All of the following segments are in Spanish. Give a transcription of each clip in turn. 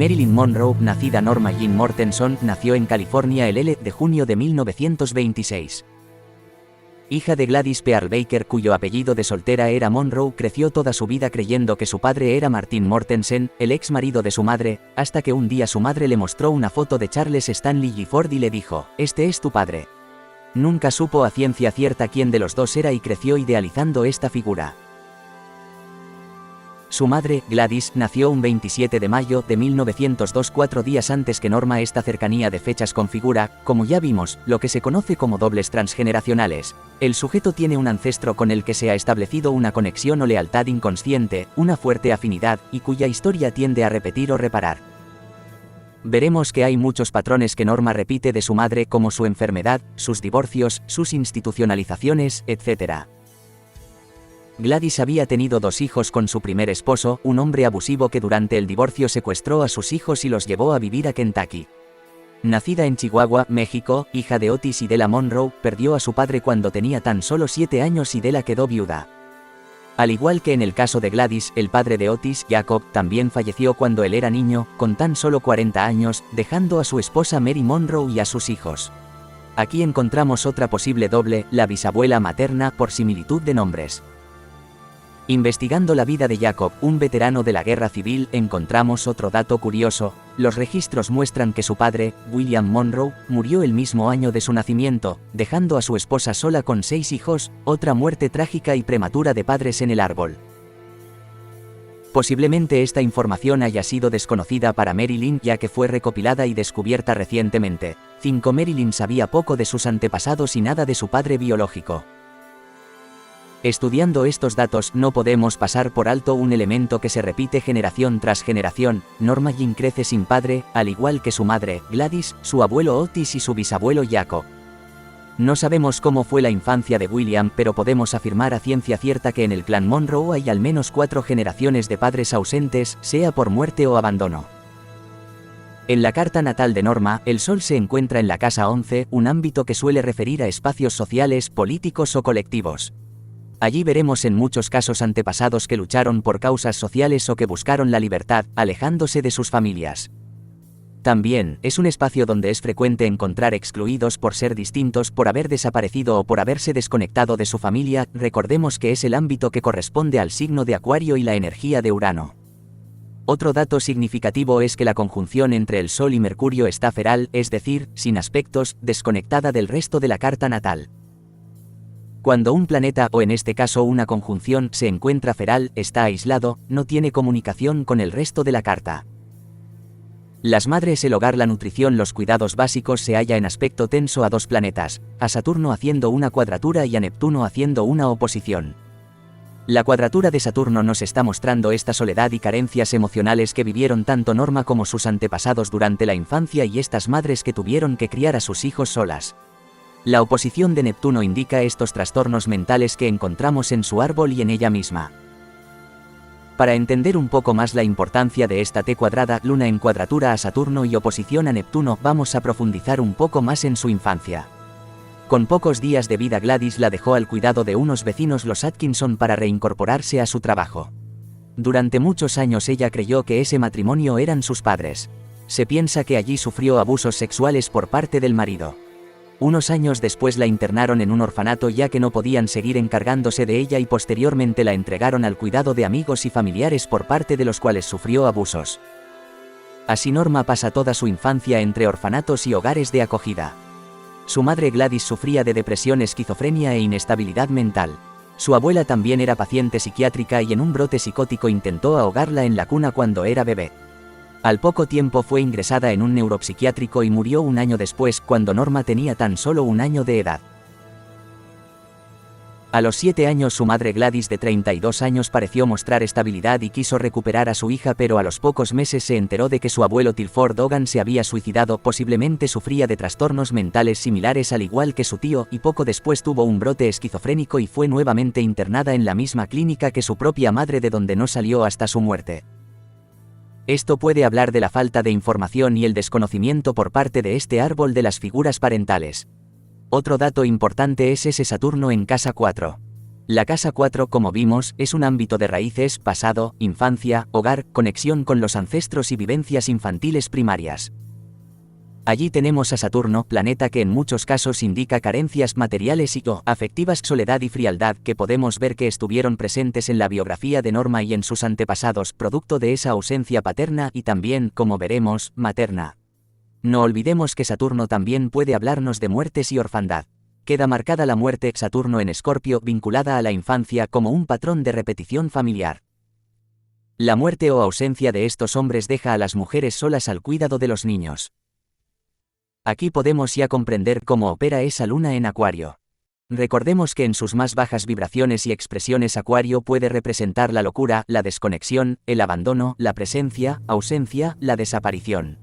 Marilyn Monroe, nacida Norma Jean Mortenson, nació en California el 11 de junio de 1926. Hija de Gladys Pearl Baker, cuyo apellido de soltera era Monroe, creció toda su vida creyendo que su padre era Martin Mortensen, el ex marido de su madre, hasta que un día su madre le mostró una foto de Charles Stanley Gifford y le dijo: «Este es tu padre». Nunca supo a ciencia cierta quién de los dos era y creció idealizando esta figura. Su madre, Gladys, nació un 27 de mayo de 1902, 4 días antes que Norma. Esta cercanía de fechas configura, como ya vimos, lo que se conoce como dobles transgeneracionales. El sujeto tiene un ancestro con el que se ha establecido una conexión o lealtad inconsciente, una fuerte afinidad, y cuya historia tiende a repetir o reparar. Veremos que hay muchos patrones que Norma repite de su madre, como su enfermedad, sus divorcios, sus institucionalizaciones, etc. Gladys había tenido 2 hijos con su primer esposo, un hombre abusivo que durante el divorcio secuestró a sus hijos y los llevó a vivir a Kentucky. Nacida en Chihuahua, México, hija de Otis y Della Monroe, perdió a su padre cuando tenía tan solo 7 años y Della quedó viuda. Al igual que en el caso de Gladys, el padre de Otis, Jacob, también falleció cuando él era niño, con tan solo 40 años, dejando a su esposa Mary Monroe y a sus hijos. Aquí encontramos otra posible doble, la bisabuela materna, por similitud de nombres. Investigando la vida de Jacob, un veterano de la guerra civil, encontramos otro dato curioso. Los registros muestran que su padre, William Monroe, murió el mismo año de su nacimiento, dejando a su esposa sola con 6 hijos, otra muerte trágica y prematura de padres en el árbol. Posiblemente esta información haya sido desconocida para Marilyn, ya que fue recopilada y descubierta recientemente. 5. Marilyn sabía poco de sus antepasados y nada de su padre biológico. Estudiando estos datos, no podemos pasar por alto un elemento que se repite generación tras generación. Norma Jean crece sin padre, al igual que su madre, Gladys, su abuelo Otis y su bisabuelo Jacob. No sabemos cómo fue la infancia de William, pero podemos afirmar a ciencia cierta que en el clan Monroe hay al menos 4 generaciones de padres ausentes, sea por muerte o abandono. En la carta natal de Norma, el sol se encuentra en la casa 11, un ámbito que suele referir a espacios sociales, políticos o colectivos. Allí veremos en muchos casos antepasados que lucharon por causas sociales o que buscaron la libertad, alejándose de sus familias. También, es un espacio donde es frecuente encontrar excluidos por ser distintos, por haber desaparecido o por haberse desconectado de su familia. Recordemos que es el ámbito que corresponde al signo de Acuario y la energía de Urano. Otro dato significativo es que la conjunción entre el Sol y Mercurio está feral, es decir, sin aspectos, desconectada del resto de la carta natal. Cuando un planeta, o en este caso una conjunción, se encuentra feral, está aislado, no tiene comunicación con el resto de la carta. Las madres, el hogar, la nutrición, los cuidados básicos se halla en aspecto tenso a 2 planetas, a Saturno haciendo una cuadratura y a Neptuno haciendo una oposición. La cuadratura de Saturno nos está mostrando esta soledad y carencias emocionales que vivieron tanto Norma como sus antepasados durante la infancia y estas madres que tuvieron que criar a sus hijos solas. La oposición de Neptuno indica estos trastornos mentales que encontramos en su árbol y en ella misma. Para entender un poco más la importancia de esta T cuadrada, Luna en cuadratura a Saturno y oposición a Neptuno, vamos a profundizar un poco más en su infancia. Con pocos días de vida, Gladys la dejó al cuidado de unos vecinos, los Atkinson, para reincorporarse a su trabajo. Durante muchos años ella creyó que ese matrimonio eran sus padres. Se piensa que allí sufrió abusos sexuales por parte del marido. Unos años después la internaron en un orfanato ya que no podían seguir encargándose de ella y posteriormente la entregaron al cuidado de amigos y familiares por parte de los cuales sufrió abusos. Así Norma pasa toda su infancia entre orfanatos y hogares de acogida. Su madre Gladys sufría de depresión, esquizofrenia e inestabilidad mental. Su abuela también era paciente psiquiátrica y en un brote psicótico intentó ahogarla en la cuna cuando era bebé. Al poco tiempo fue ingresada en un neuropsiquiátrico y murió un año después, cuando Norma tenía tan solo 1 año de edad. A los 7 años su madre Gladys, de 32 años, pareció mostrar estabilidad y quiso recuperar a su hija, pero a los pocos meses se enteró de que su abuelo Tilford Hogan se había suicidado. Posiblemente sufría de trastornos mentales similares al igual que su tío, y poco después tuvo un brote esquizofrénico y fue nuevamente internada en la misma clínica que su propia madre, de donde no salió hasta su muerte. Esto puede hablar de la falta de información y el desconocimiento por parte de este árbol de las figuras parentales. Otro dato importante es ese Saturno en casa 4. La casa 4, como vimos, es un ámbito de raíces, pasado, infancia, hogar, conexión con los ancestros y vivencias infantiles primarias. Allí tenemos a Saturno, planeta que en muchos casos indica carencias materiales y o afectivas, soledad y frialdad que podemos ver que estuvieron presentes en la biografía de Norma y en sus antepasados, producto de esa ausencia paterna y también, como veremos, materna. No olvidemos que Saturno también puede hablarnos de muertes y orfandad. Queda marcada la muerte Saturno en Escorpio, vinculada a la infancia como un patrón de repetición familiar. La muerte o ausencia de estos hombres deja a las mujeres solas al cuidado de los niños. Aquí podemos ya comprender cómo opera esa luna en Acuario. Recordemos que en sus más bajas vibraciones y expresiones Acuario puede representar la locura, la desconexión, el abandono, la presencia, ausencia, la desaparición.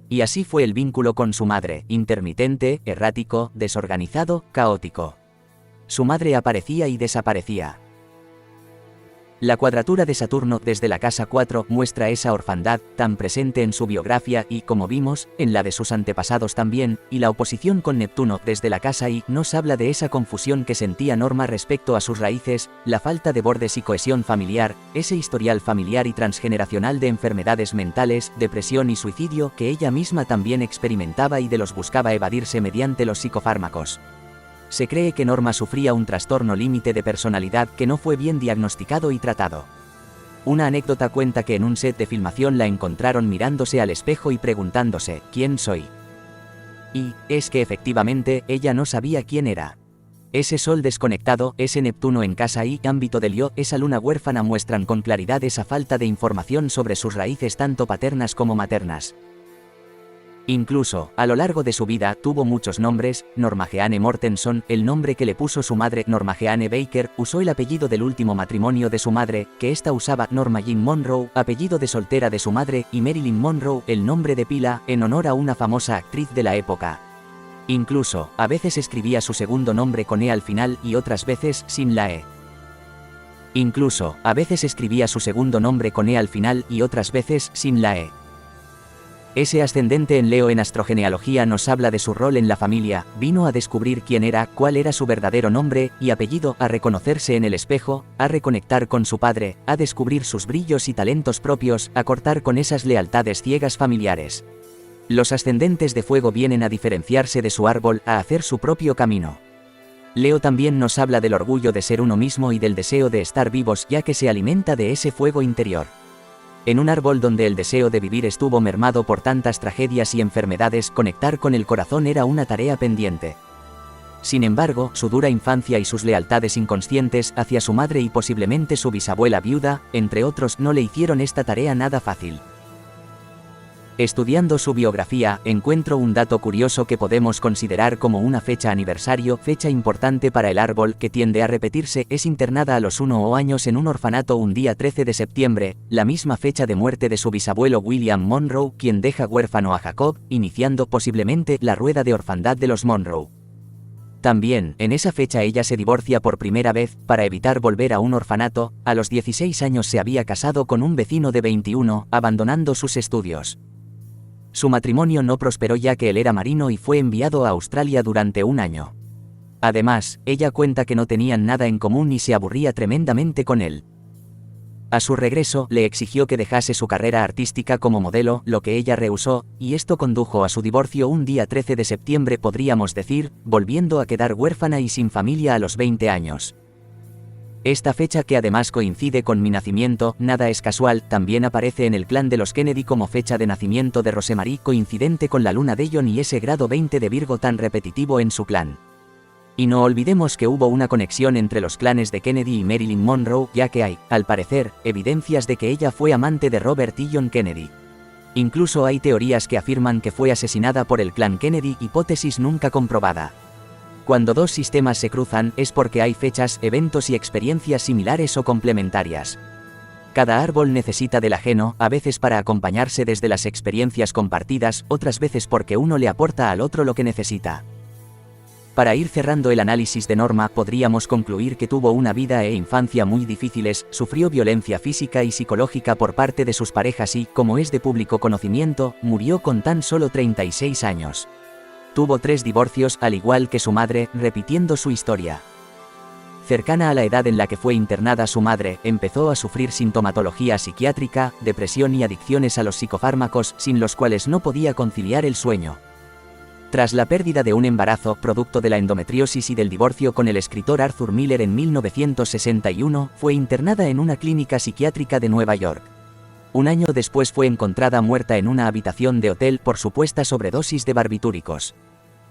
Y así fue el vínculo con su madre, intermitente, errático, desorganizado, caótico. Su madre aparecía y desaparecía. La cuadratura de Saturno desde la casa 4 muestra esa orfandad tan presente en su biografía y, como vimos, en la de sus antepasados también, y la oposición con Neptuno desde la casa I nos habla de esa confusión que sentía Norma respecto a sus raíces, la falta de bordes y cohesión familiar, ese historial familiar y transgeneracional de enfermedades mentales, depresión y suicidio que ella misma también experimentaba y de los buscaba evadirse mediante los psicofármacos. Se cree que Norma sufría un trastorno límite de personalidad que no fue bien diagnosticado y tratado. Una anécdota cuenta que en un set de filmación la encontraron mirándose al espejo y preguntándose, ¿quién soy? Y, es que efectivamente, ella no sabía quién era. Ese sol desconectado, ese Neptuno en casa y ámbito de Leo, esa luna huérfana muestran con claridad esa falta de información sobre sus raíces tanto paternas como maternas. Incluso, a lo largo de su vida, tuvo muchos nombres. Norma Jeanne Mortenson, el nombre que le puso su madre. Norma Jeanne Baker, usó el apellido del último matrimonio de su madre, que ésta usaba. Norma Jean Monroe, apellido de soltera de su madre, y Marilyn Monroe, el nombre de pila, en honor a una famosa actriz de la época. Incluso, a veces escribía su segundo nombre con E al final y otras veces sin la E. Incluso, a veces escribía su segundo nombre con E al final y otras veces sin la E. Ese ascendente en Leo en astrogenealogía nos habla de su rol en la familia, vino a descubrir quién era, cuál era su verdadero nombre y apellido, a reconocerse en el espejo, a reconectar con su padre, a descubrir sus brillos y talentos propios, a cortar con esas lealtades ciegas familiares. Los ascendentes de fuego vienen a diferenciarse de su árbol, a hacer su propio camino. Leo también nos habla del orgullo de ser uno mismo y del deseo de estar vivos, ya que se alimenta de ese fuego interior. En un árbol donde el deseo de vivir estuvo mermado por tantas tragedias y enfermedades, conectar con el corazón era una tarea pendiente. Sin embargo, su dura infancia y sus lealtades inconscientes hacia su madre y posiblemente su bisabuela viuda, entre otros, no le hicieron esta tarea nada fácil. Estudiando su biografía, encuentro un dato curioso que podemos considerar como una fecha aniversario, fecha importante para el árbol, que tiende a repetirse. Es internada a los 1 años en un orfanato un día 13 de septiembre, la misma fecha de muerte de su bisabuelo William Monroe, quien deja huérfano a Jacob, iniciando posiblemente la rueda de orfandad de los Monroe. También, en esa fecha ella se divorcia por primera vez, para evitar volver a un orfanato. A los 16 años se había casado con un vecino de 21, abandonando sus estudios. Su matrimonio no prosperó ya que él era marino y fue enviado a Australia durante un año. Además, ella cuenta que no tenían nada en común y se aburría tremendamente con él. A su regreso, le exigió que dejase su carrera artística como modelo, lo que ella rehusó, y esto condujo a su divorcio un día 13 de septiembre, podríamos decir, volviendo a quedar huérfana y sin familia a los 20 años. Esta fecha, que además coincide con mi nacimiento, nada es casual, también aparece en el clan de los Kennedy como fecha de nacimiento de Rosemarie, coincidente con la luna de John y ese grado 20 de Virgo tan repetitivo en su clan. Y no olvidemos que hubo una conexión entre los clanes de Kennedy y Marilyn Monroe, ya que hay, al parecer, evidencias de que ella fue amante de Robert y John Kennedy. Incluso hay teorías que afirman que fue asesinada por el clan Kennedy, hipótesis nunca comprobada. Cuando dos sistemas se cruzan, es porque hay fechas, eventos y experiencias similares o complementarias. Cada árbol necesita del ajeno, a veces para acompañarse desde las experiencias compartidas, otras veces porque uno le aporta al otro lo que necesita. Para ir cerrando el análisis de Norma, podríamos concluir que tuvo una vida e infancia muy difíciles, sufrió violencia física y psicológica por parte de sus parejas y, como es de público conocimiento, murió con tan solo 36 años. Tuvo 3 divorcios, al igual que su madre, repitiendo su historia. Cercana a la edad en la que fue internada su madre, empezó a sufrir sintomatología psiquiátrica, depresión y adicciones a los psicofármacos, sin los cuales no podía conciliar el sueño. Tras la pérdida de un embarazo, producto de la endometriosis y del divorcio con el escritor Arthur Miller en 1961, fue internada en una clínica psiquiátrica de Nueva York. Un año después fue encontrada muerta en una habitación de hotel por supuesta sobredosis de barbitúricos.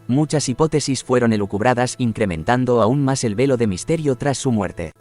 Muchas hipótesis fueron elucubradas, incrementando aún más el velo de misterio tras su muerte.